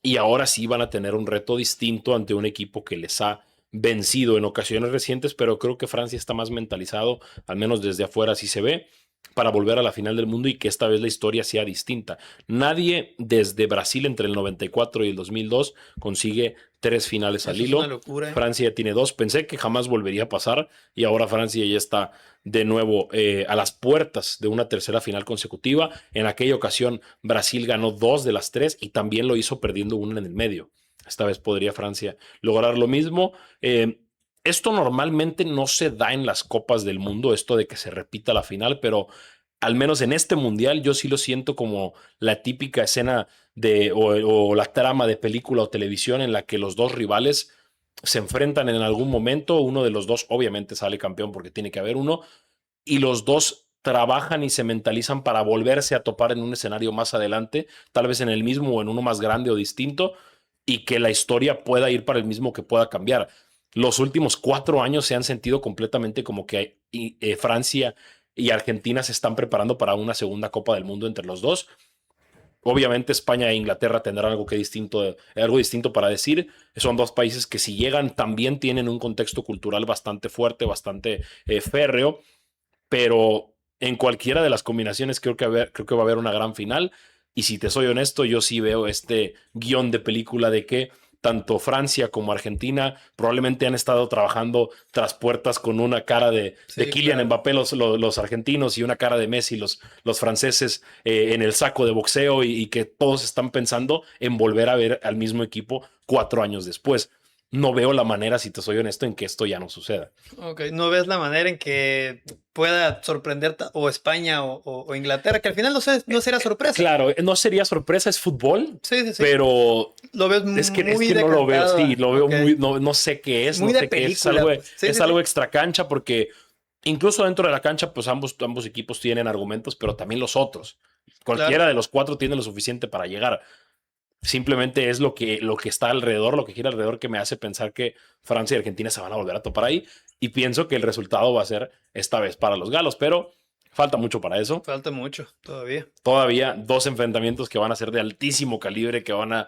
y ahora sí van a tener un reto distinto ante un equipo que les ha vencido en ocasiones recientes, pero creo que Francia está más mentalizado, al menos desde afuera así se ve, para volver a la final del mundo y que esta vez la historia sea distinta. Nadie desde Brasil entre el 94 y el 2002 consigue 3 finales al Eso es una hilo. locura, ¿eh? Francia tiene 2. Pensé que jamás volvería a pasar y ahora Francia ya está de nuevo a las puertas de una tercera final consecutiva. En aquella ocasión Brasil ganó 2 de las 3 y también lo hizo perdiendo una en el medio. Esta vez podría Francia lograr lo mismo. Esto normalmente no se da en las copas del mundo, esto de que se repita la final, pero al menos en este mundial yo sí lo siento como la típica escena o la trama de película o televisión en la que los dos rivales se enfrentan en algún momento, uno de los dos obviamente sale campeón porque tiene que haber uno, y los dos trabajan y se mentalizan para volverse a topar en un escenario más adelante, tal vez en el mismo o en uno más grande o distinto, y que la historia pueda ir para el mismo, que pueda cambiar. Los últimos 4 años se han sentido completamente como que Francia y Argentina se están preparando para una segunda Copa del Mundo entre los dos. Obviamente España e Inglaterra tendrán algo distinto para decir. Son dos países que si llegan también tienen un contexto cultural bastante fuerte, bastante férreo, pero en cualquiera de las combinaciones creo que va a haber una gran final. Y si te soy honesto, yo sí veo este guión de película de que tanto Francia como Argentina probablemente han estado trabajando tras puertas con una cara de Sí, Kylian claro. Mbappé, los argentinos, y una cara de Messi, los franceses, en el saco de boxeo, y que todos están pensando en volver a ver al mismo equipo 4 años después. No veo la manera, si te soy honesto, en que esto ya no suceda. Ok, ¿no ves la manera en que pueda sorprender o España o Inglaterra? Que al final no será sorpresa. Claro, no sería sorpresa, es fútbol, Sí, sí, sí. pero Lo ves es muy que no lo veo, decantado. sí, lo veo Ok. muy, no, no sé qué es, Muy no de sé qué película, pues. Sí, es sí, algo sí. extra cancha, porque incluso dentro de la cancha, pues ambos equipos tienen argumentos, pero también los otros. Claro. Cualquiera de los cuatro tiene lo suficiente para llegar. Simplemente es lo que está alrededor, lo que gira alrededor, que me hace pensar que Francia y Argentina se van a volver a topar ahí. Y pienso que el resultado va a ser esta vez para los galos, pero falta mucho para eso. Falta mucho todavía. Todavía dos enfrentamientos que van a ser de altísimo calibre, que van a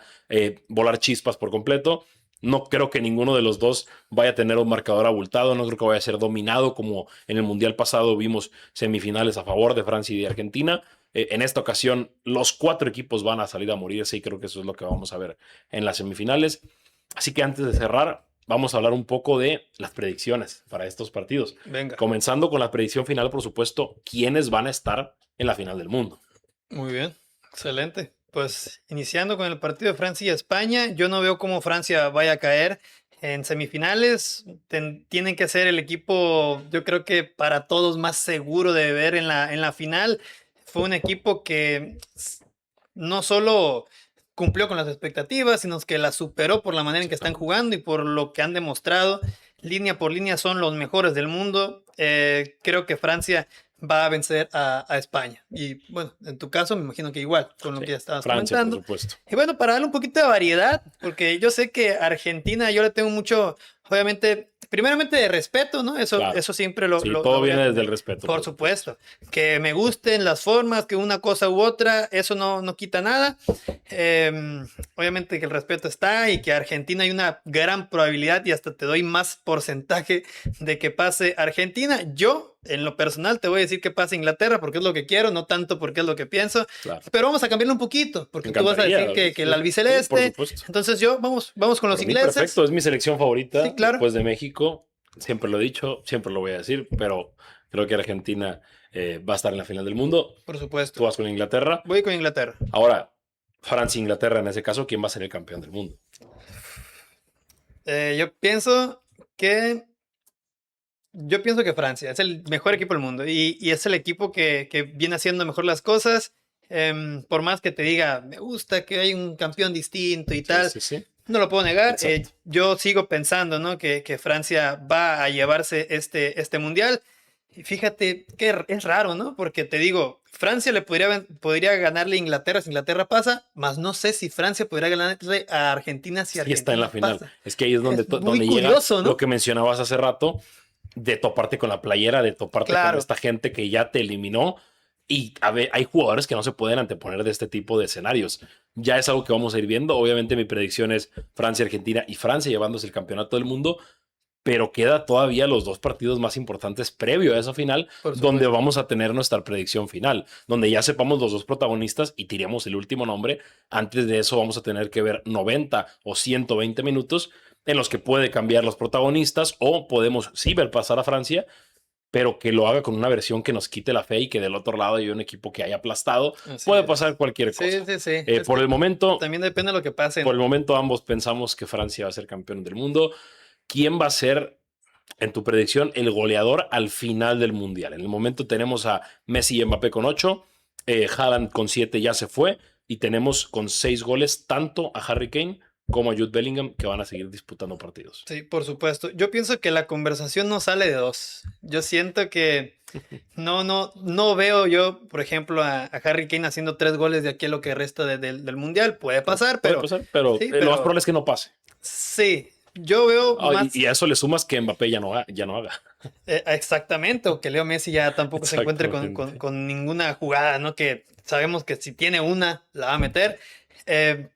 volar chispas por completo. No creo que ninguno de los dos vaya a tener un marcador abultado. No creo que vaya a ser dominado como en el Mundial pasado vimos semifinales a favor de Francia y de Argentina. En esta ocasión, los cuatro equipos van a salir a morirse, y creo que eso es lo que vamos a ver en las semifinales. Así que antes de cerrar, vamos a hablar un poco de las predicciones para estos partidos. Venga. Comenzando con la predicción final, por supuesto, ¿quiénes van a estar en la final del mundo? Muy bien. Excelente. Pues iniciando con el partido de Francia y España, yo no veo cómo Francia vaya a caer en semifinales. Tienen que ser el equipo, yo creo que para todos más seguro de ver en la final. Fue un equipo que no solo cumplió con las expectativas, sino que las superó por la manera en que están jugando y por lo que han demostrado. Línea por línea son los mejores del mundo. Creo que Francia va a vencer a España. Y bueno, en tu caso me imagino que igual, con lo Sí, que ya estabas Francia, por comentando. supuesto. Y bueno, para darle un poquito de variedad, porque yo sé que Argentina, yo le tengo mucho, obviamente, primeramente de respeto, ¿no? Claro. Eso siempre Sí, lo todo voy a viene desde tener. el respeto. Por supuesto. Que me gusten las formas, que una cosa u otra, eso no quita nada. Obviamente que el respeto está y que Argentina hay una gran probabilidad y hasta te doy más porcentaje de que pase Argentina. Yo, en lo personal, te voy a decir que pase Inglaterra porque es lo que quiero, no tanto porque es lo que pienso. Claro. Pero vamos a cambiarlo un poquito, porque Me tú vas a encantaría. decir que el Sí, por albiceleste. supuesto. Entonces vamos con los Por mí, ingleses. perfecto. Es mi selección favorita Sí, claro, después de México. Siempre lo he dicho, siempre lo voy a decir, pero creo que Argentina va a estar en la final del mundo. por Tú supuesto. vas con Inglaterra. Voy con Inglaterra. Ahora, Francia e Inglaterra, en ese caso, ¿quién va a ser el campeón del mundo? Yo pienso que Yo pienso que Francia es el mejor equipo del mundo y es el equipo que viene haciendo mejor las cosas. Por más que te diga, me gusta que hay un campeón distinto y Sí, tal, sí, sí. no lo puedo negar. Exacto. Yo sigo pensando, ¿no? que Francia va a llevarse este mundial. Y fíjate que es raro, ¿no? Porque te digo, Francia podría ganarle a Inglaterra si Inglaterra pasa, más no sé si Francia podría ganarle a Argentina si Sí, está en la Argentina final. pasa. Es que ahí es Es muy donde llega curioso, lo ¿no? que mencionabas hace rato, de toparte con la playera, de toparte con Claro. esta gente que ya te eliminó. Y a ver, hay jugadores que no se pueden anteponer de este tipo de escenarios. Ya es algo que vamos a ir viendo. Obviamente mi predicción es Francia, Argentina, y Francia llevándose el campeonato del mundo, pero queda todavía los dos partidos más importantes previo a esa final, Por donde supuesto. vamos a tener nuestra predicción final, donde ya sepamos los dos protagonistas y tiremos el último nombre. Antes de eso vamos a tener que ver 90 o 120 minutos en los que puede cambiar los protagonistas, o podemos sí ver pasar a Francia, pero que lo haga con una versión que nos quite la fe, y que del otro lado haya un equipo que haya aplastado. Así Puede es. pasar cualquier Sí, cosa. sí, sí. Es Por que el momento, también depende de lo que pase. por el momento ambos pensamos que Francia va a ser campeón del mundo. ¿Quién va a ser, en tu predicción, el goleador al final del mundial? En el momento tenemos a Messi y Mbappé con 8, Haaland con 7 ya se fue, y tenemos con 6 goles tanto a Harry Kane como a Jude Bellingham, que van a seguir disputando partidos. Sí, por supuesto. Yo pienso que la conversación no sale de dos. Yo siento que no veo yo, por ejemplo, a Harry Kane haciendo 3 goles de aquí a lo que resta del Mundial. Puede pasar, Puede pero pasar, pero sí, lo más pero probable es que no pase. sí. Yo veo más Y a eso le sumas que Mbappé ya no haga. exactamente, o que Leo Messi ya tampoco se encuentre Exactamente. con ninguna jugada, ¿no? Que sabemos que si tiene una, la va a meter.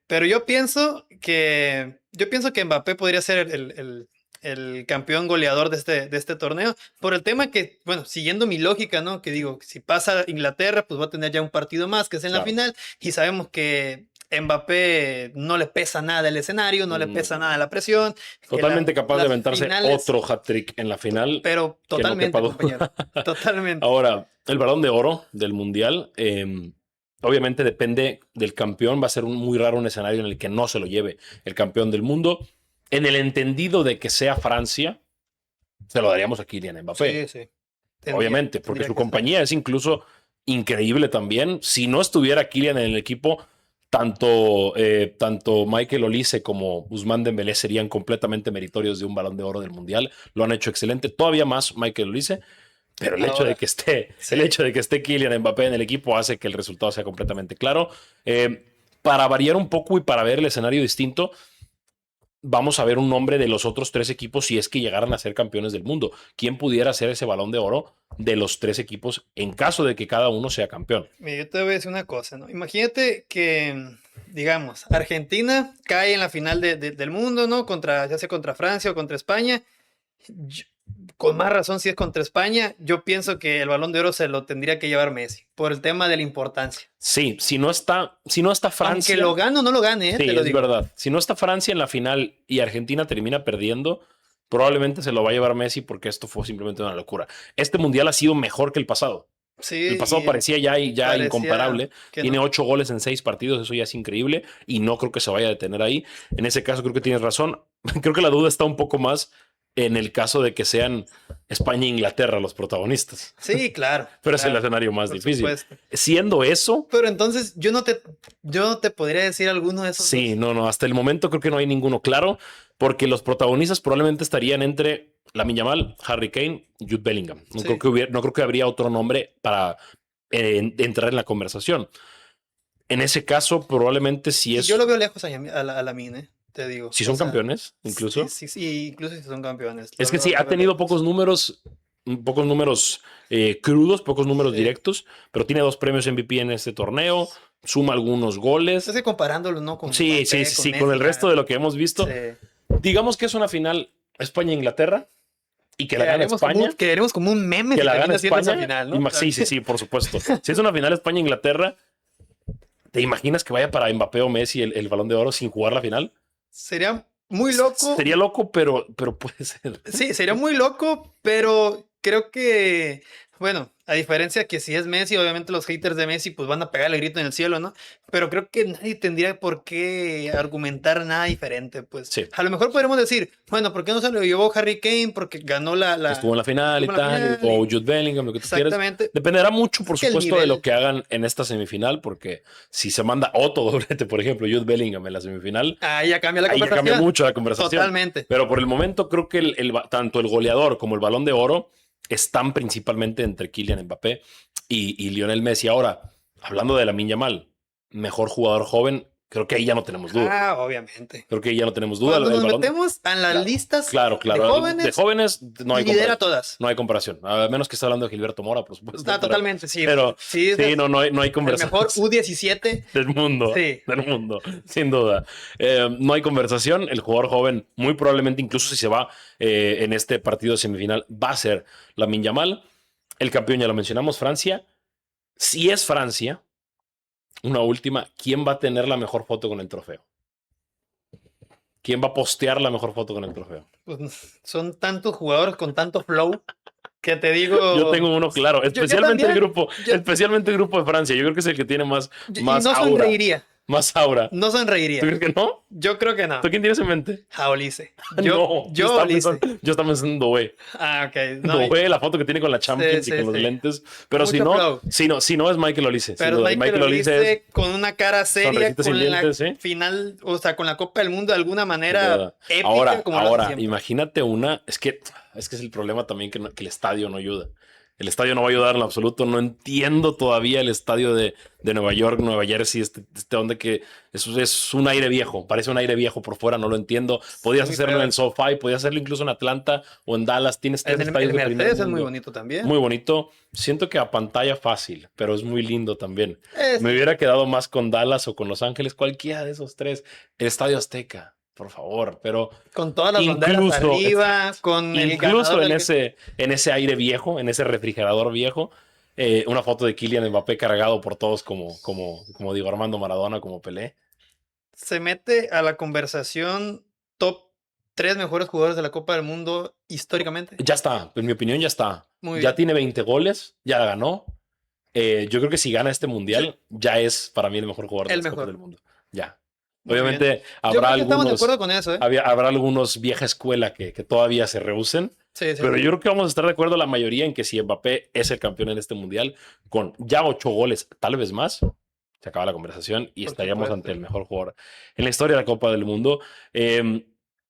Pero yo pienso que Mbappé podría ser el campeón goleador de este torneo, por el tema que, bueno, siguiendo mi lógica, ¿no? Que digo, si pasa Inglaterra, pues va a tener ya un partido más, que es en la Claro. final, y sabemos que Mbappé no le pesa nada el escenario, no le pesa nada la presión. Totalmente capaz de las aventarse finales, otro hat-trick en la final. pero Que no totalmente, quepa duda. compañero. Totalmente. Ahora, el Balón de Oro del Mundial, obviamente depende del campeón. Va a ser muy raro un escenario en el que no se lo lleve el campeón del mundo. En el entendido de que sea Francia, se lo daríamos a Kylian Mbappé. Sí, sí. Obviamente, porque Tendría su que ser. compañía es incluso increíble también. Si no estuviera Kylian en el equipo, tanto Michael Olise como Ousmane Dembélé serían completamente meritorios de un Balón de Oro del Mundial. Lo han hecho excelente, todavía más Michael Olise, pero el hecho de Ahora, que esté, sí. el hecho de que esté Kylian Mbappé en el equipo hace que el resultado sea completamente claro. Para variar un poco y para ver el escenario distinto, vamos a ver un nombre de los otros tres equipos si es que llegaran a ser campeones del mundo. ¿Quién pudiera ser ese Balón de Oro de los tres equipos en caso de que cada uno sea campeón? Mira, yo te voy a decir una cosa, ¿no? Imagínate que, digamos, Argentina cae en la final del mundo, ¿no? Ya sea contra Francia o contra España. Yo- con más razón, si es contra España, yo pienso que el Balón de Oro se lo tendría que llevar Messi, por el tema de la importancia. Sí, si no está Aunque Francia, lo gane o no lo gane, sí, te lo es digo. verdad. Si no está Francia en la final y Argentina termina perdiendo, probablemente se lo va a llevar Messi porque esto fue simplemente una locura. Este mundial ha sido mejor que el pasado. El Sí, pasado parecía ya parecía incomparable. que Tiene no. 8 goles en 6 partidos, eso ya es increíble y no creo que se vaya a detener ahí. En ese caso creo que tienes razón. Creo que la duda está un poco más en el caso de que sean España e Inglaterra los protagonistas, Sí, claro, pero es el claro, escenario más por difícil. supuesto. Siendo eso, Pero entonces yo no te podría decir alguno de esos sí, dos. no, hasta el momento creo que no hay ninguno claro, porque los protagonistas probablemente estarían entre Lamine Yamal, Harry Kane, Jude Bellingham. Sí. No creo que habría otro nombre para entrar en la conversación. En ese caso, probablemente Y yo lo veo lejos a la mine, te digo. si O son sea, campeones, sí, incluso. sí, sí, incluso si son campeones. Es que sí, Lo ha veo tenido lejos. pocos números crudos, pocos números Sí. directos, pero tiene 2 premios MVP en este torneo, suma algunos goles. Es que comparándolo, ¿no? Con Sí, sí, Mbappé, sí, con sí, con Messi, el resto ya. de lo que hemos Sí. visto. Digamos que es una final España-Inglaterra y que la gana España. Quedaremos como un meme Que si la gana termina siendo esa España. final, ¿no? Sí, sí, sí, por supuesto. Si es una final España-Inglaterra, ¿te imaginas que vaya para Mbappé o Messi el Balón de Oro sin jugar la final? Sería muy loco. Sería loco, pero puede ser. Sí, sería muy loco, pero creo que, bueno, a diferencia que si es Messi, obviamente los haters de Messi pues van a pegarle el grito en el cielo, ¿no? Pero creo que nadie tendría por qué argumentar nada diferente, pues. Sí, A lo mejor podríamos decir, bueno, ¿por qué no se lo llevó Harry Kane? Porque ganó estuvo en la final y estuvo en la tal, final o Jude Bellingham, lo que tú quieras. exactamente. Dependerá mucho, por Es que el supuesto, de lo nivel, que hagan en esta semifinal, porque si se manda otro doblete, por ejemplo, Jude Bellingham en la semifinal, ahí ya cambia la ahí ya cambia conversación. mucho la conversación. Totalmente. Pero por el momento creo que tanto el goleador como el Balón de Oro están principalmente entre Kylian Mbappé y Lionel Messi. Ahora, hablando de Lamine Yamal, mejor jugador joven, creo que ahí ya no tenemos duda. Ah, obviamente. Creo que ahí ya no tenemos duda. Cuando El nos balón, metemos en las claro, listas claro, de claro. De jóvenes no hay lidera comparación. todas. No hay comparación. A menos que esté hablando de Gilberto Mora, por supuesto. Ah, totalmente, sí. Pero Sí, es sí, no hay el conversación. mejor U17. Del mundo, Sí. del mundo, sin duda. No hay conversación. El jugador joven, muy probablemente, incluso si se va en este partido semifinal, va a ser Lamine Yamal. El campeón ya lo mencionamos, Francia. Si es Francia, una última, ¿quién va a tener la mejor foto con el trofeo? ¿Quién va a postear la mejor foto con el trofeo? Pues, son tantos jugadores con tanto flow que te Yo digo. tengo uno claro, Yo especialmente también. Yo- especialmente el grupo de Francia. Yo creo que es el que tiene más y no aura. sonreiría. Más aura. No ¿Tú sonreiría. crees que no? Yo creo que no. ¿Tú quién tienes en mente? Jaolice. No, Yo Olise. yo estaba pensando en Doué. Ah, ok. No, Doué, la foto que tiene con la Champions sí, y con los sí. lentes. Pero Mucho flow. si no es Michael Olise. Pero Sin duda. Michael Olise Olise con una cara seria, sonrisita sin con la dientes, ¿sí? final, o sea, con la Copa del Mundo de alguna Sin manera duda. épica, Ahora, como lo hace siempre. imagínate una. Es que es el problema también que el estadio no ayuda. El estadio no va a ayudar en lo absoluto. No entiendo todavía el estadio de Nueva York, Nueva Jersey, donde que es un aire viejo. Parece un aire viejo por fuera, no lo entiendo. Podías Muy hacerlo feo. en el SoFi, podías hacerlo incluso en Atlanta o en Dallas. Tienes tres El estadios de primer Mercedes es muy mundo. bonito también. Muy bonito. Siento que a pantalla fácil, pero es muy lindo también. Es- Me hubiera quedado más con Dallas o con Los Ángeles, cualquiera de esos tres. El Estadio Azteca, por favor, pero con todas las banderas incluso, arriba, con el incluso ganador en ese aire viejo, en ese refrigerador viejo, una foto de Kylian Mbappé cargado por todos como Diego Armando Maradona, como Pelé. se mete a la conversación top 3 mejores jugadores de la Copa del Mundo históricamente. Ya está, en mi opinión ya está. Muy Ya bien. tiene 20 goles, ya la ganó. Yo creo que si gana este Sí, mundial, ya es para mí el mejor jugador de el las Copas mejor. del Mundo. Ya. Muy bien. Obviamente Yo habrá creo que estamos de acuerdo algunos, con eso, ¿eh? habrá algunos vieja escuela que todavía se rehúsen, Sí, sí. pero yo creo que vamos a estar de acuerdo la mayoría en que si Mbappé es el campeón en este mundial, con ya 8 goles, tal vez más, se acaba la conversación y Por estaríamos ante supuesto. el mejor jugador en la historia de la Copa del Mundo.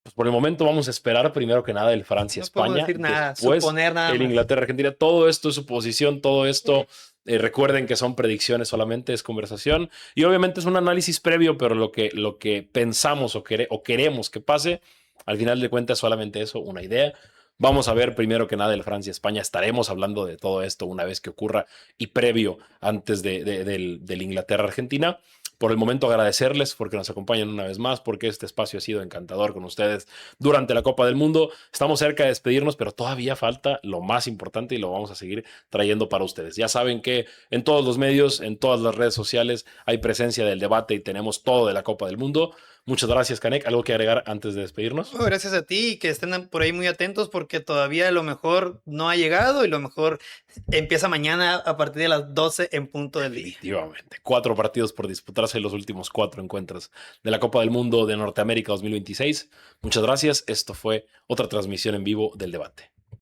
Pues por el momento vamos a esperar primero que nada el No podemos Francia-España, decir nada, después suponer nada el más. Inglaterra-Argentina. Todo esto es suposición, todo esto, recuerden que son predicciones solamente, es conversación. Y obviamente es un análisis previo, pero lo que pensamos o queremos que pase, al final de cuentas solamente eso, una idea. Vamos a ver primero que nada el Francia-España. Estaremos hablando de todo esto una vez que ocurra y previo antes del Inglaterra-Argentina. Por el momento agradecerles porque nos acompañan una vez más, porque este espacio ha sido encantador con ustedes durante la Copa del Mundo. Estamos cerca de despedirnos, pero todavía falta lo más importante y lo vamos a seguir trayendo para ustedes. Ya saben que en todos los medios, en todas las redes sociales hay presencia del debate y tenemos todo de la Copa del Mundo. Muchas gracias, Canek. ¿Algo que agregar antes de despedirnos? Oh, gracias a ti y que estén por ahí muy atentos porque todavía lo mejor no ha llegado y lo mejor empieza mañana a partir de las 12 en punto del día. Definitivamente. 4 partidos por disputarse los últimos 4 encuentros de la Copa del Mundo de Norteamérica 2026. Muchas gracias. Esto fue otra transmisión en vivo del debate.